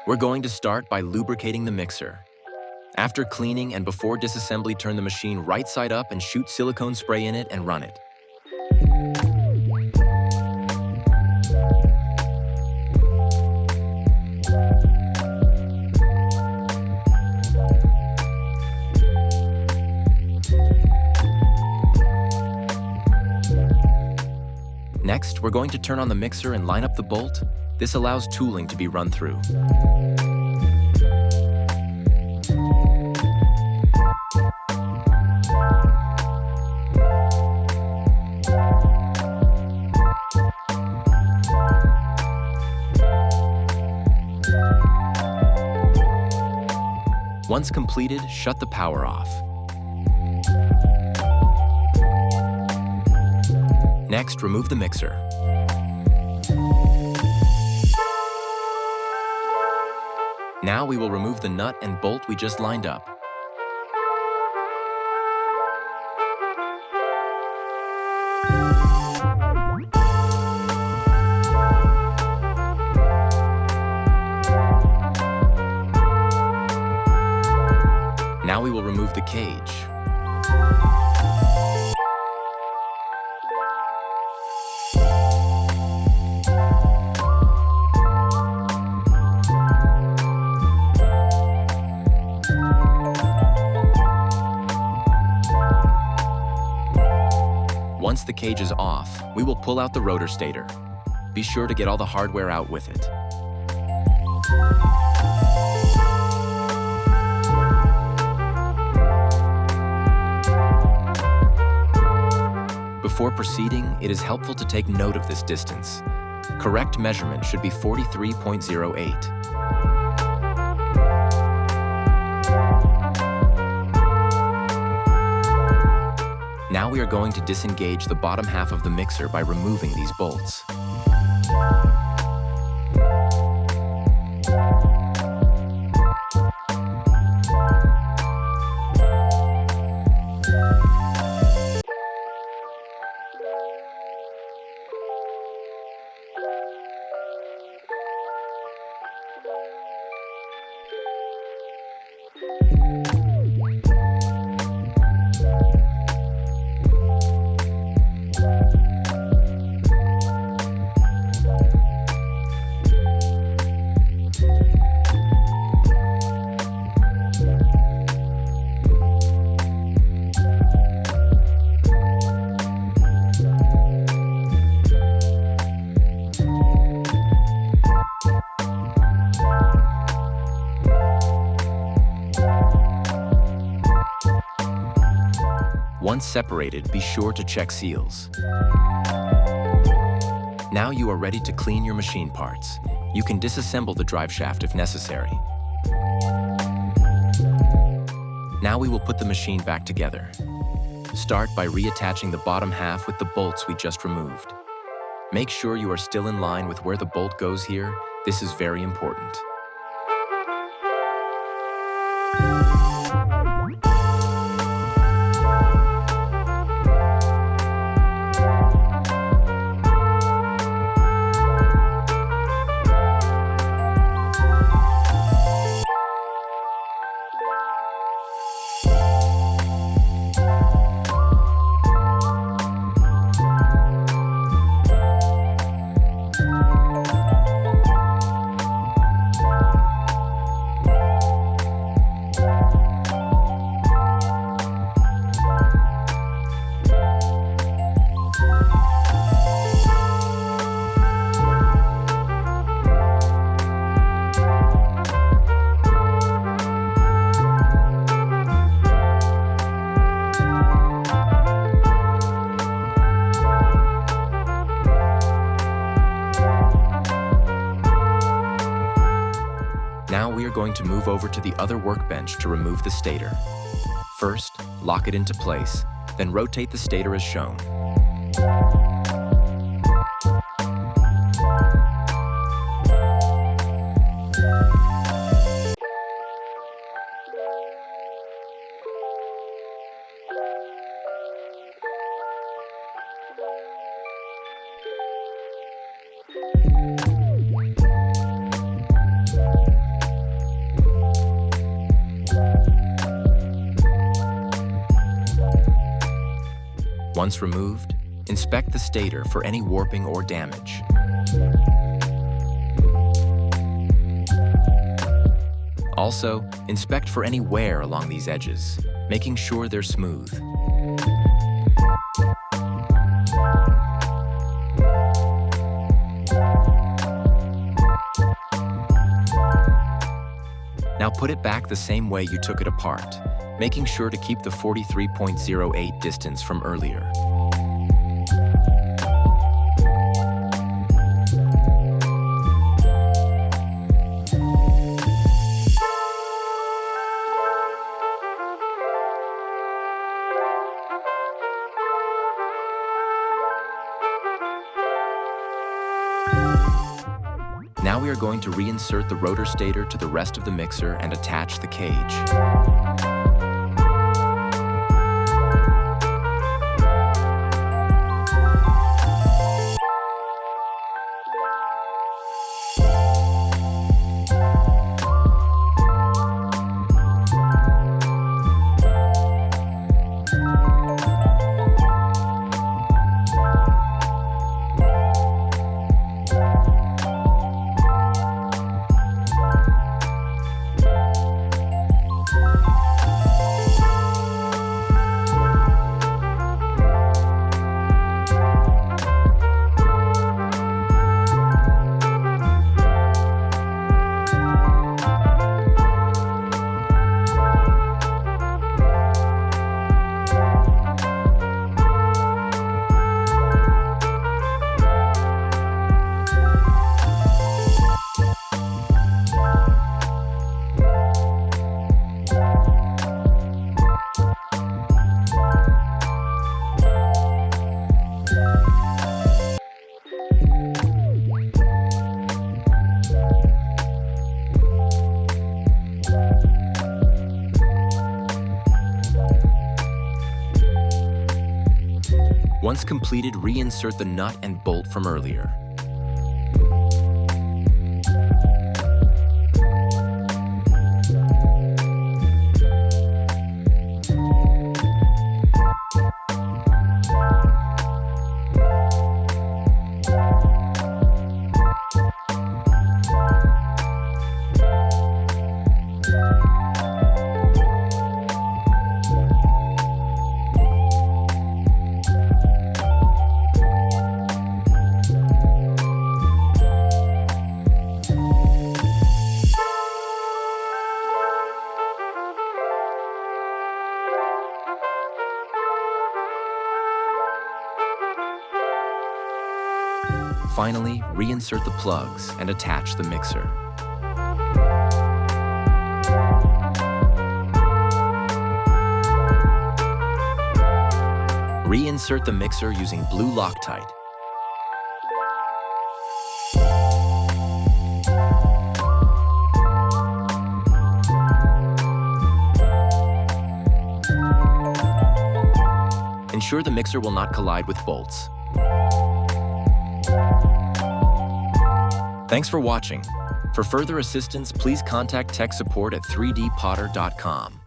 We're going to start by lubricating the mixer. After cleaning and before disassembly, turn the machine right side up and shoot silicone spray in it and run it. Next, we're going to turn on the mixer and line up the bolt. This allows tooling to be run through. Once completed, shut the power off. Next, remove the mixer. Now we will remove the nut and bolt we just lined up. Now we will remove the cage. Once the cage is off, we will pull out the rotor stator. Be sure to get all the hardware out with it. Before proceeding, it is helpful to take note of this distance. Correct measurement should be 43.08. Now we are going to disengage the bottom half of the mixer by removing these bolts. Once separated, be sure to check seals. Now you are ready to clean your machine parts. You can disassemble the drive shaft if necessary. Now we will put the machine back together. Start by reattaching the bottom half with the bolts we just removed. Make sure you are still in line with where the bolt goes here. This is very important. Now we are going to move over to the other workbench to remove the stator. First, lock it into place, then rotate the stator as shown. Once removed, inspect the stator for any warping or damage. Also, inspect for any wear along these edges, making sure they're smooth. Now put it back the same way you took it apart, making sure to keep the 43.08 distance from earlier. Now we are going to reinsert the rotor stator to the rest of the mixer and attach the cage. Once completed, reinsert the nut and bolt from earlier. Finally, reinsert the plugs and attach the mixer. Reinsert the mixer using blue Loctite. Ensure the mixer will not collide with bolts. Thanks for watching. For further assistance, please contact TechSupport at 3dpotter.com.